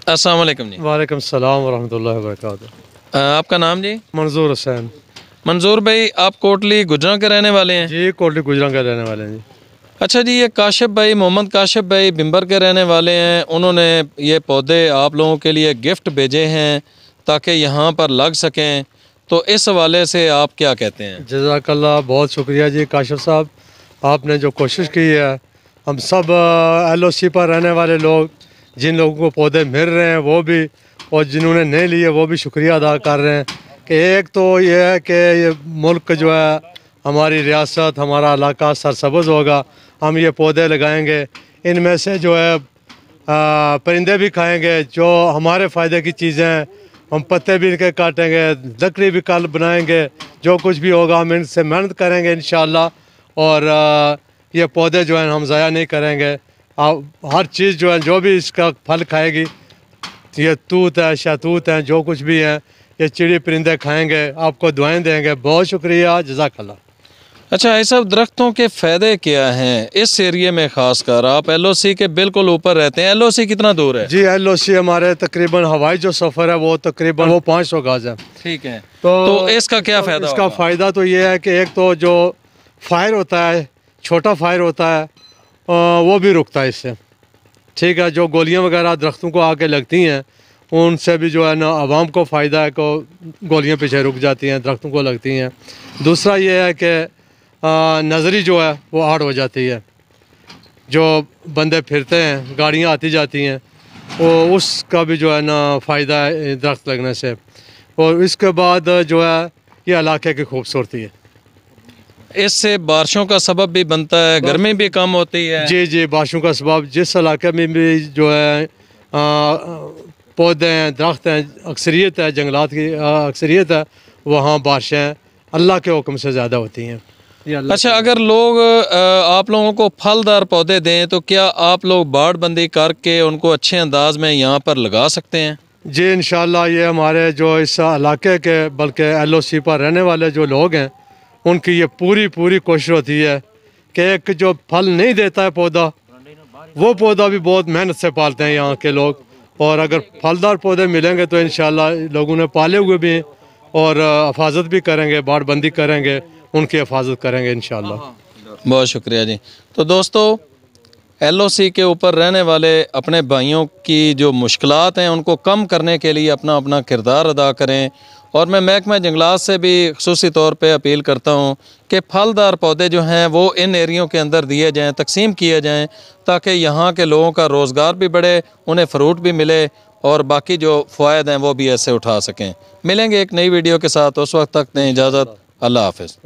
अस्सलाम वालेकुम जी। वालेकुम सलाम वरहमतुल्लाहि वबरकातुहू। आपका नाम जी? मंजूर हुसैन। मंजूर भाई, आप कोटली गुजरां के रहने वाले हैं? जी, कोटली गुजरां के रहने वाले हैं जी। अच्छा जी, ये काशिफ भाई, मोहम्मद काशिफ भाई बिम्बर के रहने वाले हैं। उन्होंने ये पौधे आप लोगों के लिए गिफ्ट भेजे हैं ताकि यहाँ पर लग सकें, तो इस हवाले से आप क्या कहते हैं? जज़ाकल्लाह, बहुत शुक्रिया जी काशिफ साहब, आपने जो कोशिश की है। हम सब LOC पर रहने वाले लोग, जिन लोगों को पौधे मिल रहे हैं वो भी, और जिन्होंने नहीं लिए वो भी शुक्रिया अदा कर रहे हैं कि एक तो ये है कि ये मुल्क जो है, हमारी रियासत, हमारा इलाका सरसब्ज़ होगा। हम ये पौधे लगाएंगे, इनमें से जो है परिंदे भी खाएंगे, जो हमारे फ़ायदे की चीज़ें हैं। हम पत्ते भी इनके काटेंगे, लकड़ी भी कल बनाएंगे, जो कुछ भी होगा हम इनसे मेहनत करेंगे इंशाअल्लाह। और ये पौधे जो हैं हम ज़ाया नहीं करेंगे। हर चीज़ जो है, जो भी इसका फल खाएगी, ये तूत है, शहतूत हैं, जो कुछ भी हैं, ये चिड़ी परिंदे खाएंगे, आपको दुआएं देंगे। बहुत शुक्रिया, जज़ाकल्लाह। अच्छा, ये सब दरख्तों के फ़ायदे क्या हैं इस एरिए में? ख़ासकर आप LOC के बिल्कुल ऊपर रहते हैं। LOC कितना दूर है? जी, LOC हमारे तकरीबन हवाई जो सफ़र है वो तकरीबन वो 500 गज है। ठीक है, तो इसका क्या फ़ायदा? इसका फ़ायदा तो ये है कि एक तो जो फायर होता है, छोटा फायर होता है, वो भी रुकता है इससे। ठीक है, जो गोलियां वगैरह दरख्तों को आके लगती हैं, उनसे भी जो है ना आवाम को फ़ायदा है को गोलियां पीछे रुक जाती हैं, दरख्तों को लगती हैं। दूसरा ये है कि नज़री जो है वो हार्ड हो जाती है। जो बंदे फिरते हैं, गाड़ियाँ आती जाती हैं, वो उसका भी जो है ना फ़ायदा है दरख्त लगने से। और इसके बाद जो है ये इलाके की खूबसूरती है। इससे बारिशों का सबब भी बनता है, गर्मी भी कम होती है। जी जी, बारिशों का सबब, जिस इलाके में भी जो है पौधे हैं, दरख्त हैं, अक्सरियत है, जंगलात की अक्सरियत है, वहाँ बारिशें अल्लाह के हुक्म से ज़्यादा होती हैं। अच्छा, अगर लोग आप लोगों को फलदार पौधे दें तो क्या आप लोग बाड़बंदी करके उनको अच्छे अंदाज में यहाँ पर लगा सकते हैं? जी, इंशाअल्लाह। ये हमारे जो इस इलाके के, बल्कि LOC पर रहने वाले जो लोग हैं, उनकी ये पूरी कोशिश होती है कि एक जो फल नहीं देता है पौधा, वो पौधा भी बहुत मेहनत से पालते हैं यहाँ के लोग। और अगर फलदार पौधे मिलेंगे तो इंशाअल्लाह लोगों ने पाले हुए भी और हिफाजत भी करेंगे, बाड़बंदी करेंगे, उनकी हिफाजत करेंगे इंशाअल्लाह। बहुत शुक्रिया जी। तो दोस्तों, LOC के ऊपर रहने वाले अपने भाइयों की जो मुश्किलात हैं उनको कम करने के लिए अपना अपना किरदार अदा करें। और मैं महकमा जंगलात से भी ख़ुसूसी तौर पे अपील करता हूँ कि फलदार पौधे जो हैं वो इन एरियों के अंदर दिए जाएँ, तकसीम किए जाएँ, ताकि यहाँ के लोगों का रोज़गार भी बढ़े, उन्हें फ़रूट भी मिले और बाकी जो फ़वायद हैं वो भी ऐसे उठा सकें। मिलेंगे एक नई वीडियो के साथ, उस वक्त तक दें इजाज़त। अल्लाह हाफ़िज़।